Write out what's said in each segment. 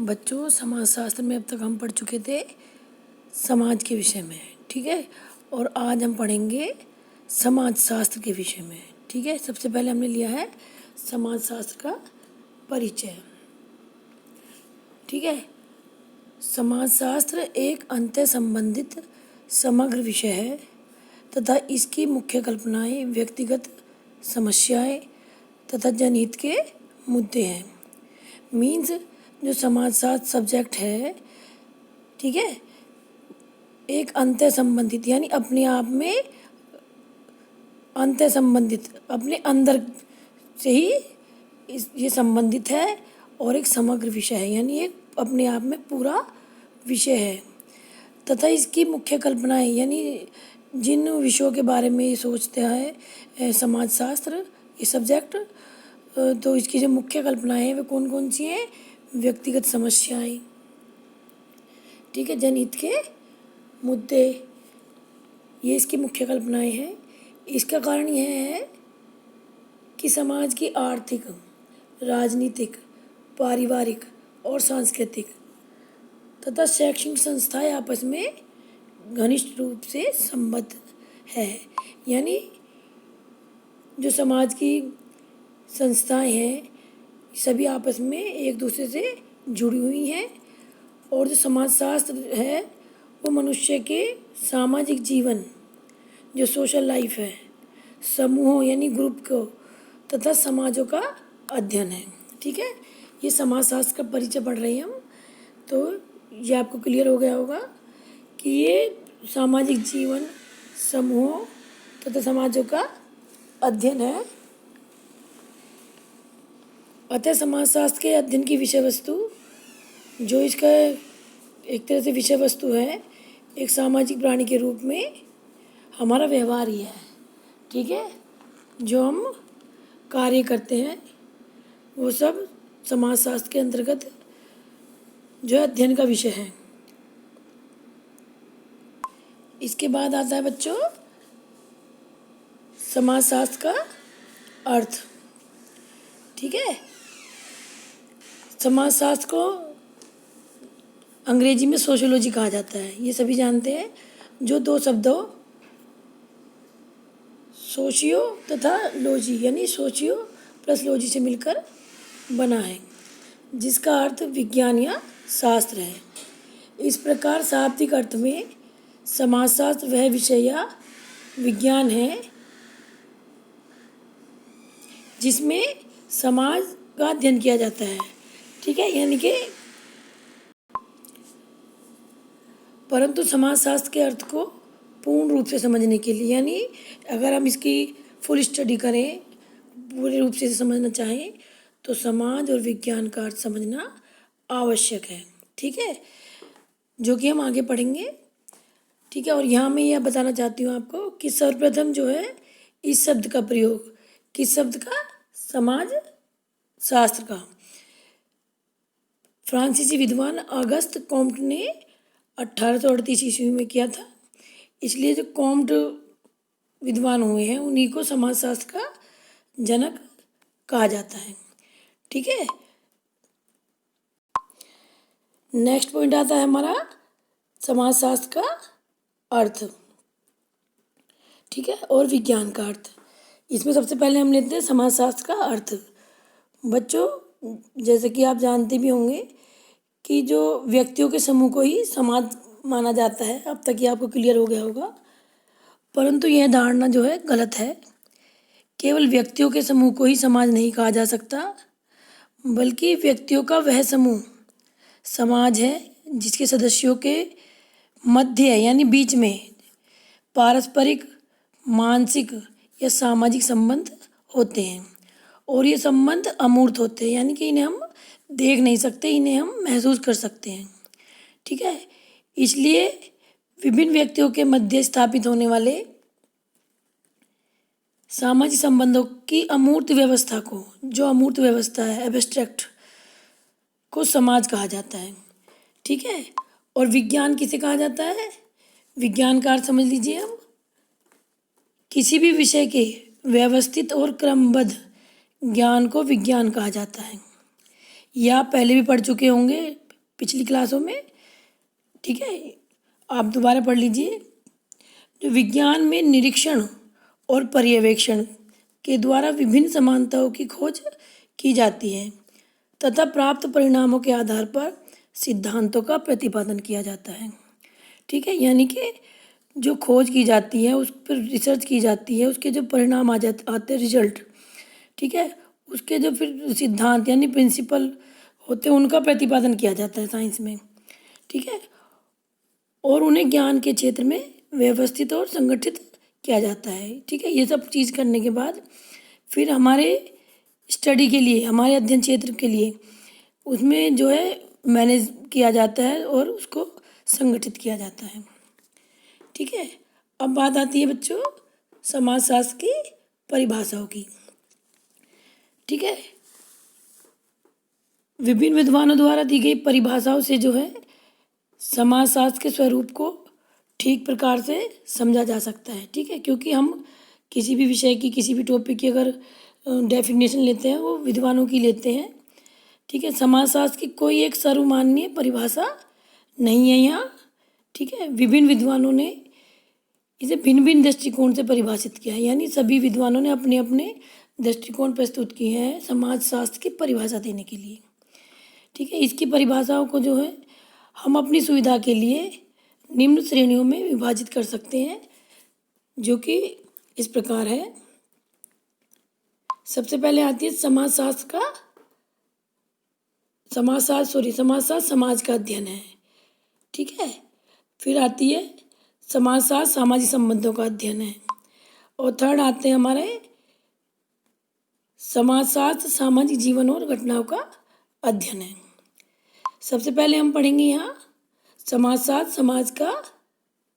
बच्चों, समाजशास्त्र में अब तक हम पढ़ चुके थे समाज के विषय में, ठीक है। और आज हम पढ़ेंगे समाजशास्त्र के विषय में, ठीक है। सबसे पहले हमने लिया है समाजशास्त्र का परिचय, ठीक है। समाजशास्त्र एक अंतः संबंधित समग्र विषय है तथा इसकी मुख्य कल्पनाएं व्यक्तिगत समस्याएं तथा जनहित के मुद्दे हैं। मीन्स जो समाजशास्त्र सब्जेक्ट है, ठीक है, एक अंतः संबंधित यानी अपने आप में अंतः संबंधित, अपने अंदर से ही ये संबंधित है और एक समग्र विषय है, यानी एक अपने आप में पूरा विषय है तथा इसकी मुख्य कल्पनाएं यानी जिन विषयों के बारे में ये सोचता है समाजशास्त्र ये सब्जेक्ट, तो इसकी जो मुख्य कल्पनाएं हैं वे कौन कौन सी हैं? व्यक्तिगत समस्याएं, ठीक है, जनहित के मुद्दे, ये इसकी मुख्य कल्पनाएं हैं। इसका कारण यह है कि समाज की आर्थिक, राजनीतिक, पारिवारिक और सांस्कृतिक तथा शैक्षणिक संस्थाएं आपस में घनिष्ठ रूप से संबद्ध है। यानी जो समाज की संस्थाएं हैं सभी आपस में एक दूसरे से जुड़ी हुई हैं और जो समाजशास्त्र है वो मनुष्य के सामाजिक जीवन, जो सोशल लाइफ है, समूहों यानी ग्रुप को तथा समाजों का अध्ययन है, ठीक है। ये समाजशास्त्र का परिचय पढ़ रहे हैं हम, तो ये आपको क्लियर हो गया होगा कि ये सामाजिक जीवन, समूहों तथा समाजों का अध्ययन है। अतः समाजशास्त्र के अध्ययन की विषय वस्तु, जो इसका एक तरह से विषय वस्तु है, एक सामाजिक प्राणी के रूप में हमारा व्यवहार ही है, ठीक है। जो हम कार्य करते हैं वो सब समाजशास्त्र के अंतर्गत जो अध्ययन का विषय है। इसके बाद आता है बच्चों समाजशास्त्र का अर्थ, ठीक है। समाजशास्त्र को अंग्रेजी में सोशियोलॉजी कहा जाता है, ये सभी जानते हैं। जो दो शब्दों सोशियो तथा लॉजी यानी सोशियो प्लस लॉजी से मिलकर बना है, जिसका अर्थ विज्ञान या शास्त्र है। इस प्रकार शाब्दिक अर्थ में समाजशास्त्र वह विषय या विज्ञान है जिसमें समाज का अध्ययन किया जाता है, ठीक है। यानी कि परंतु समाजशास्त्र के अर्थ को पूर्ण रूप से समझने के लिए, यानी अगर हम इसकी फुल स्टडी करें, पूरे रूप से समझना चाहें, तो समाज और विज्ञान का अर्थ समझना आवश्यक है, ठीक है, जो कि हम आगे पढ़ेंगे, ठीक है। और यहाँ मैं यह बताना चाहती हूँ आपको कि सर्वप्रथम जो है इस शब्द का प्रयोग, किस शब्द का? समाज शास्त्र का, फ्रांसीसी विद्वान ऑगस्ट कॉम्ट ने 1838 ईस्वी में किया था। इसलिए जो कॉम्ट विद्वान हुए हैं उन्हीं को समाजशास्त्र का जनक कहा जाता है, ठीक है। नेक्स्ट पॉइंट आता है हमारा समाजशास्त्र का अर्थ, ठीक है, और विज्ञान का अर्थ। इसमें सबसे पहले हम लेते हैं समाजशास्त्र का अर्थ। बच्चों, जैसे कि आप जानते भी होंगे कि जो व्यक्तियों के समूह को ही समाज माना जाता है, अब तक ये आपको क्लियर हो गया होगा। परंतु यह धारणा जो है गलत है। केवल व्यक्तियों के समूह को ही समाज नहीं कहा जा सकता, बल्कि व्यक्तियों का वह समूह समाज है जिसके सदस्यों के मध्य यानी बीच में पारस्परिक, मानसिक या सामाजिक संबंध होते हैं और ये संबंध अमूर्त होते हैं, यानी कि इन्हें हम देख नहीं सकते, इन्हें हम महसूस कर सकते हैं, ठीक है। इसलिए विभिन्न व्यक्तियों के मध्य स्थापित होने वाले सामाजिक संबंधों की अमूर्त व्यवस्था को, जो अमूर्त व्यवस्था है एब्स्ट्रैक्ट, को समाज कहा जाता है, ठीक है। और विज्ञान किसे कहा जाता है? विज्ञान का अर्थ समझ लीजिए अब, किसी भी विषय के व्यवस्थित और क्रमबद्ध ज्ञान को विज्ञान कहा जाता है। यह आप पहले भी पढ़ चुके होंगे पिछली क्लासों में। ठीक है, आप दोबारा पढ़ लीजिए। जो विज्ञान में निरीक्षण और पर्यवेक्षण के द्वारा विभिन्न समानताओं की खोज की जाती है तथा प्राप्त परिणामों के आधार पर सिद्धांतों का प्रतिपादन किया जाता है। ठीक है, यानी कि जो खोज की जाती है, उस पर रिसर्च की जाती है, उसके जो परिणाम आते हैं, रिजल्ट, ठीक है, उसके जो फिर सिद्धांत यानी प्रिंसिपल होते हैं, उनका प्रतिपादन किया जाता है साइंस में। ठीक है, और उन्हें ज्ञान के क्षेत्र में व्यवस्थित और संगठित किया जाता है। ठीक है, ये सब चीज़ करने के बाद फिर हमारे स्टडी के लिए, हमारे अध्ययन क्षेत्र के लिए उसमें जो है मैनेज किया जाता है और उसको संगठित किया जाता है। ठीक है, अब बात आती है बच्चों समाजशास्त्र की परिभाषाओं की। ठीक है, विभिन्न विद्वानों द्वारा दी गई परिभाषाओं से जो है समाजशास्त्र के स्वरूप को ठीक प्रकार से समझा जा सकता है। ठीक है, क्योंकि हम किसी भी विषय की, किसी भी टॉपिक की अगर डेफिनेशन लेते हैं वो विद्वानों की लेते हैं। ठीक है, समाजशास्त्र की कोई एक सर्वमान्य परिभाषा नहीं है यहाँ। ठीक है, विभिन्न विद्वानों ने इसे भिन्न भिन्न दृष्टिकोण से परिभाषित किया है, यानी सभी विद्वानों ने अपने अपने दृष्टिकोण प्रस्तुत किए हैं समाजशास्त्र की परिभाषा देने के लिए। ठीक है, इसकी परिभाषाओं को जो है हम अपनी सुविधा के लिए निम्न श्रेणियों में विभाजित कर सकते हैं, जो कि इस प्रकार है। सबसे पहले आती है समाजशास्त्र समाज का अध्ययन है। ठीक है, फिर आती है समाजशास्त्र सामाजिक संबंधों का अध्ययन है, और थर्ड आते हैं हमारे समाजशास्त्र सामाजिक जीवन और घटनाओं का अध्ययन है। सबसे पहले हम पढ़ेंगे यहाँ समाजशास्त्र समाज का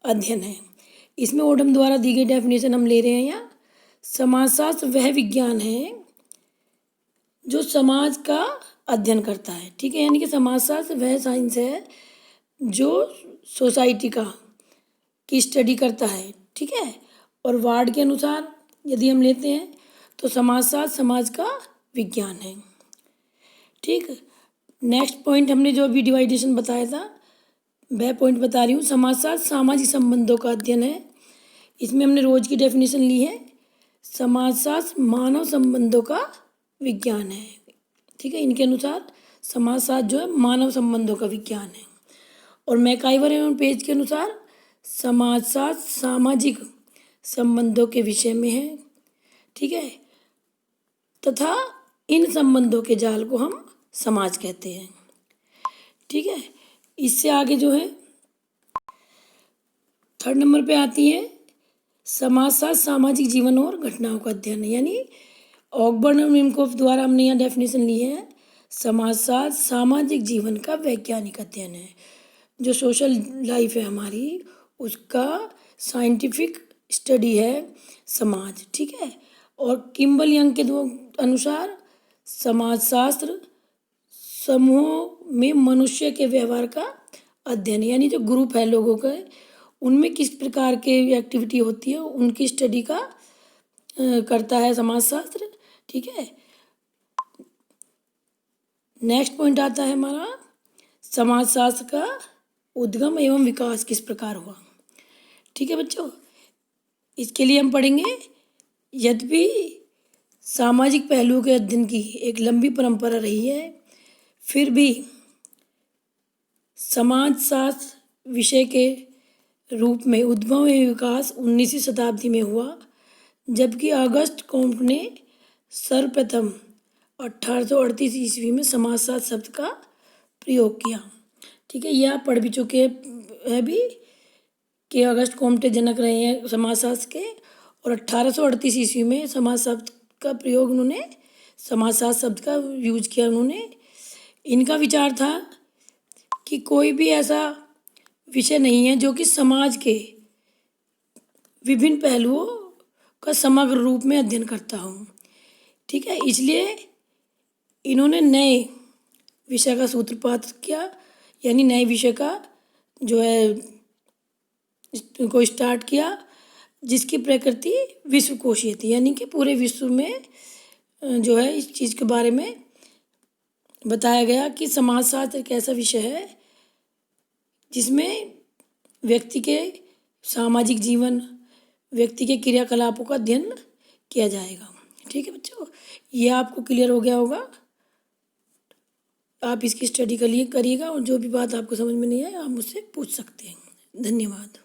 अध्ययन है। इसमें ओडम द्वारा दी गई डेफिनेशन हम ले रहे हैं यहाँ। समाजशास्त्र वह विज्ञान है जो समाज का अध्ययन करता है। ठीक है, यानी कि समाजशास्त्र वह साइंस है जो सोसाइटी की स्टडी करता है। ठीक है, और वार्ड के अनुसार यदि हम लेते हैं तो समाजशास्त्र समाज का विज्ञान है। ठीक, नेक्स्ट पॉइंट हमने जो अभी डिवाइडेशन बताया था वह पॉइंट बता रही हूँ। समाजशास्त्र सामाजिक संबंधों का अध्ययन है। इसमें हमने रोज की डेफिनेशन ली है। समाजशास्त्र मानव संबंधों का विज्ञान है। ठीक है, इनके अनुसार समाजशास्त्र जो है मानव संबंधों का विज्ञान है। और मैकाइवर एवं पेज के अनुसार समाजशास्त्र सामाजिक संबंधों के विषय में है। ठीक है, तथा इन संबंधों के जाल को हम समाज कहते हैं। ठीक है, इससे आगे जो है थर्ड नंबर पे आती है समाजशास्त्र सामाजिक जीवन और घटनाओं का अध्ययन है, यानी ऑकबर्न और मिनकोफ द्वारा हमने यहाँ डेफिनेशन ली है। समाजशास्त्र सामाजिक जीवन का वैज्ञानिक अध्ययन है। जो सोशल लाइफ है हमारी, उसका साइंटिफिक स्टडी है समाज। ठीक है, और किम्बल यंग के अनुसार समाजशास्त्र समूहों में मनुष्य के व्यवहार का अध्ययन, यानी जो ग्रुप है लोगों के, उनमें किस प्रकार के एक्टिविटी होती है उनकी स्टडी का करता है समाजशास्त्र। ठीक है, नेक्स्ट पॉइंट आता है हमारा समाजशास्त्र का उद्गम एवं विकास किस प्रकार हुआ। ठीक है बच्चों, इसके लिए हम पढ़ेंगे यद्यपि सामाजिक पहलुओं के अध्ययन की एक लंबी परंपरा रही है, फिर भी समाजशास्त्र विषय के रूप में उद्भव एवं विकास 19वीं शताब्दी में हुआ, जबकि अगस्त कॉम्ट ने सर्वप्रथम 1838 ईस्वी में समाजशास्त्र शब्द का प्रयोग किया। ठीक है, यह आप पढ़ भी चुके हैं भी कि अगस्त कॉम्टे जनक रहे हैं समाजशास्त्र के, और 1838 ईस्वी में समाजशास्त्र का प्रयोग उन्होंने, समाजशास्त्र शब्द का यूज किया उन्होंने। इनका विचार था कि कोई भी ऐसा विषय नहीं है जो कि समाज के विभिन्न पहलुओं का समग्र रूप में अध्ययन करता हो। ठीक है, इसलिए इन्होंने नए विषय का सूत्रपात किया, यानी नए विषय का जो है को स्टार्ट किया, जिसकी प्रकृति विश्वकोशीय थी, यानी कि पूरे विश्व में जो है इस चीज़ के बारे में बताया गया कि समाजशास्त्र एक ऐसा विषय है जिसमें व्यक्ति के सामाजिक जीवन, व्यक्ति के क्रियाकलापों का अध्ययन किया जाएगा। ठीक है बच्चों, ये आपको क्लियर हो गया होगा। आप इसकी स्टडी करिएगा और जो भी बात आपको समझ में नहीं आए आप मुझसे पूछ सकते हैं। धन्यवाद।